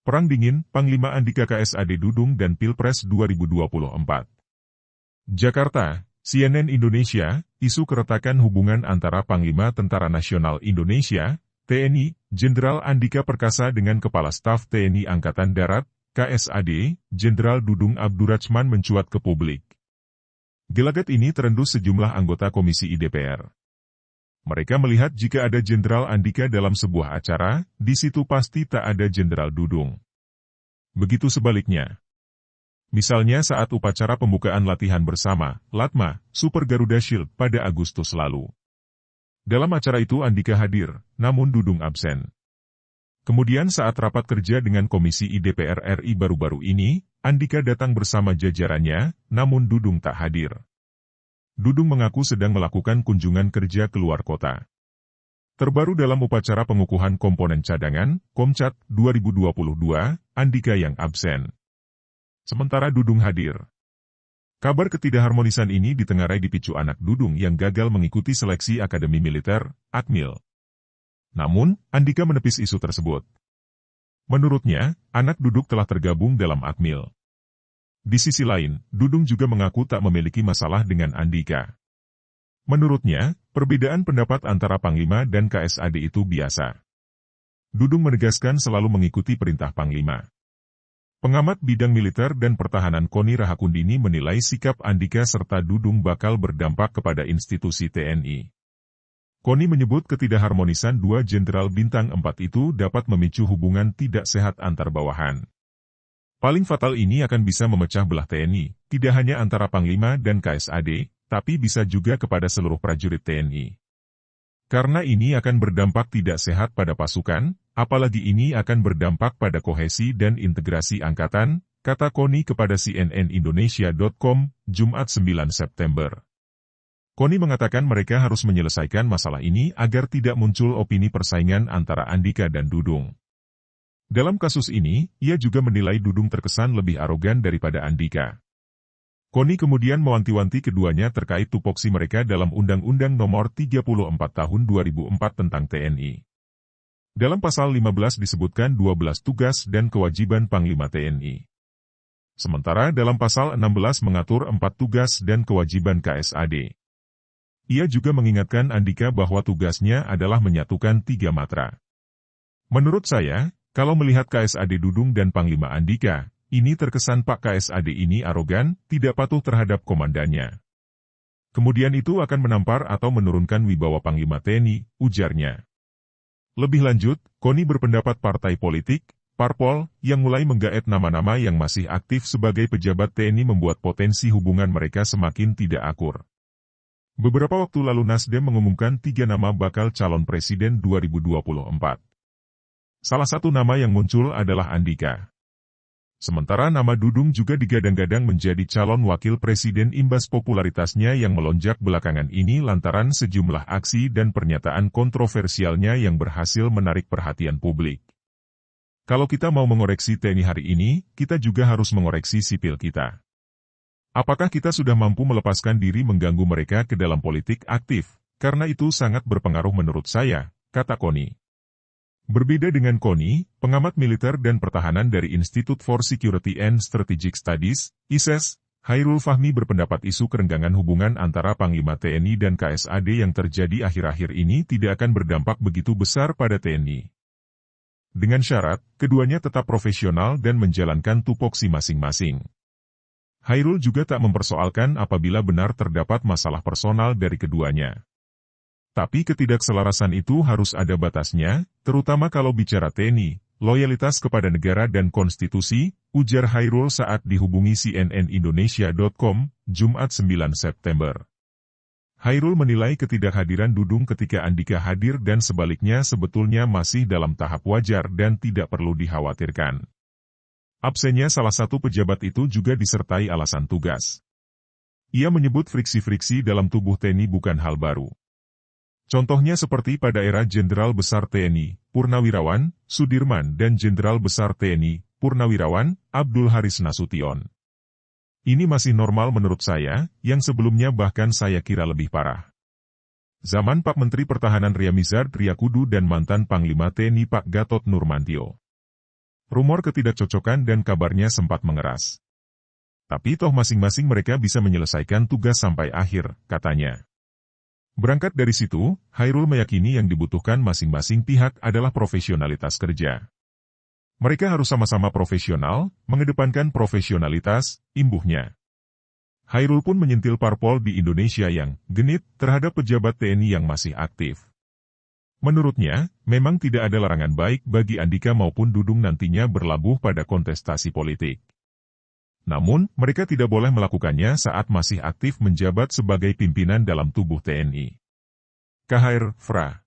Perang Dingin, Panglima Andika KSAD Dudung dan Pilpres 2024. Jakarta, CNN Indonesia, isu keretakan hubungan antara Panglima Tentara Nasional Indonesia, TNI, Jenderal Andika Perkasa dengan Kepala Staf TNI Angkatan Darat, KSAD, Jenderal Dudung Abdurrahman mencuat ke publik. Gelagat ini terendus sejumlah anggota Komisi DPR. Mereka melihat jika ada Jenderal Andika dalam sebuah acara, di situ pasti tak ada Jenderal Dudung. Begitu sebaliknya. Misalnya saat upacara pembukaan latihan bersama, Latma, Super Garuda Shield pada Agustus lalu. Dalam acara itu Andika hadir, namun Dudung absen. Kemudian saat rapat kerja dengan Komisi DPR RI baru-baru ini, Andika datang bersama jajarannya, namun Dudung tak hadir. Dudung mengaku sedang melakukan kunjungan kerja keluar kota. Terbaru dalam upacara pengukuhan komponen cadangan, Komcat, 2022, Andika yang absen. Sementara Dudung hadir. Kabar ketidakharmonisan ini ditengarai dipicu anak Dudung yang gagal mengikuti seleksi Akademi Militer, Akmil. Namun, Andika menepis isu tersebut. Menurutnya, anak Dudung telah tergabung dalam Akmil. Di sisi lain, Dudung juga mengaku tak memiliki masalah dengan Andika. Menurutnya, perbedaan pendapat antara Panglima dan KSAD itu biasa. Dudung menegaskan selalu mengikuti perintah Panglima. Pengamat bidang militer dan pertahanan Koni Rahakundini menilai sikap Andika serta Dudung bakal berdampak kepada institusi TNI. Koni menyebut ketidakharmonisan dua Jenderal Bintang 4 itu dapat memicu hubungan tidak sehat antar bawahan. Paling fatal ini akan bisa memecah belah TNI, tidak hanya antara Panglima dan KSAD, tapi bisa juga kepada seluruh prajurit TNI. Karena ini akan berdampak tidak sehat pada pasukan, apalagi ini akan berdampak pada kohesi dan integrasi angkatan, kata Koni kepada cnnindonesia.com, Jumat 9 September. Koni mengatakan mereka harus menyelesaikan masalah ini agar tidak muncul opini persaingan antara Andika dan Dudung. Dalam kasus ini, ia juga menilai Dudung terkesan lebih arogan daripada Andika. Koni kemudian mewanti-wanti keduanya terkait tupoksi mereka dalam Undang-Undang Nomor 34 Tahun 2004 tentang TNI. Dalam pasal 15 disebutkan 12 tugas dan kewajiban Panglima TNI. Sementara dalam pasal 16 mengatur 4 tugas dan kewajiban KSAD. Ia juga mengingatkan Andika bahwa tugasnya adalah menyatukan 3 matra. Menurut saya, kalau melihat KSAD Dudung dan Panglima Andika, ini terkesan Pak KSAD ini arogan, tidak patuh terhadap komandannya. Kemudian itu akan menampar atau menurunkan wibawa Panglima TNI, ujarnya. Lebih lanjut, Koni berpendapat partai politik, parpol, yang mulai menggaet nama-nama yang masih aktif sebagai pejabat TNI membuat potensi hubungan mereka semakin tidak akur. Beberapa waktu lalu Nasdem mengumumkan 3 nama bakal calon presiden 2024. Salah satu nama yang muncul adalah Andika. Sementara nama Dudung juga digadang-gadang menjadi calon wakil presiden imbas popularitasnya yang melonjak belakangan ini lantaran sejumlah aksi dan pernyataan kontroversialnya yang berhasil menarik perhatian publik. Kalau kita mau mengoreksi TNI hari ini, kita juga harus mengoreksi sipil kita. Apakah kita sudah mampu melepaskan diri mengganggu mereka ke dalam politik aktif? Karena itu sangat berpengaruh menurut saya, kata Koni. Berbeda dengan Koni, pengamat militer dan pertahanan dari Institute for Security and Strategic Studies, ISES, Hairul Fahmi berpendapat isu kerenggangan hubungan antara Panglima TNI dan KSAD yang terjadi akhir-akhir ini tidak akan berdampak begitu besar pada TNI. Dengan syarat, keduanya tetap profesional dan menjalankan tupoksi masing-masing. Hairul juga tak mempersoalkan apabila benar terdapat masalah personal dari keduanya. Tapi ketidakselarasan itu harus ada batasnya, terutama kalau bicara TNI, loyalitas kepada negara dan konstitusi, ujar Hairul saat dihubungi cnnindonesia.com, Jumat 9 September. Hairul menilai ketidakhadiran Dudung ketika Andika hadir dan sebaliknya sebetulnya masih dalam tahap wajar dan tidak perlu dikhawatirkan. Absennya salah satu pejabat itu juga disertai alasan tugas. Ia menyebut friksi-friksi dalam tubuh TNI bukan hal baru. Contohnya seperti pada era Jenderal Besar TNI, Purnawirawan, Sudirman dan Jenderal Besar TNI, Purnawirawan, Abdul Haris Nasution. Ini masih normal menurut saya, yang sebelumnya bahkan saya kira lebih parah. Zaman Pak Menteri Pertahanan Ria Mizard Triakudu dan mantan Panglima TNI Pak Gatot Nurmantio. Rumor ketidakcocokan dan kabarnya sempat mengeras. Tapi toh masing-masing mereka bisa menyelesaikan tugas sampai akhir, katanya. Berangkat dari situ, Hairul meyakini yang dibutuhkan masing-masing pihak adalah profesionalitas kerja. Mereka harus sama-sama profesional, mengedepankan profesionalitas, imbuhnya. Hairul pun menyentil parpol di Indonesia yang genit terhadap pejabat TNI yang masih aktif. Menurutnya, memang tidak ada larangan baik bagi Andika maupun Dudung nantinya berlabuh pada kontestasi politik. Namun, mereka tidak boleh melakukannya saat masih aktif menjabat sebagai pimpinan dalam tubuh TNI. KHR, Fra.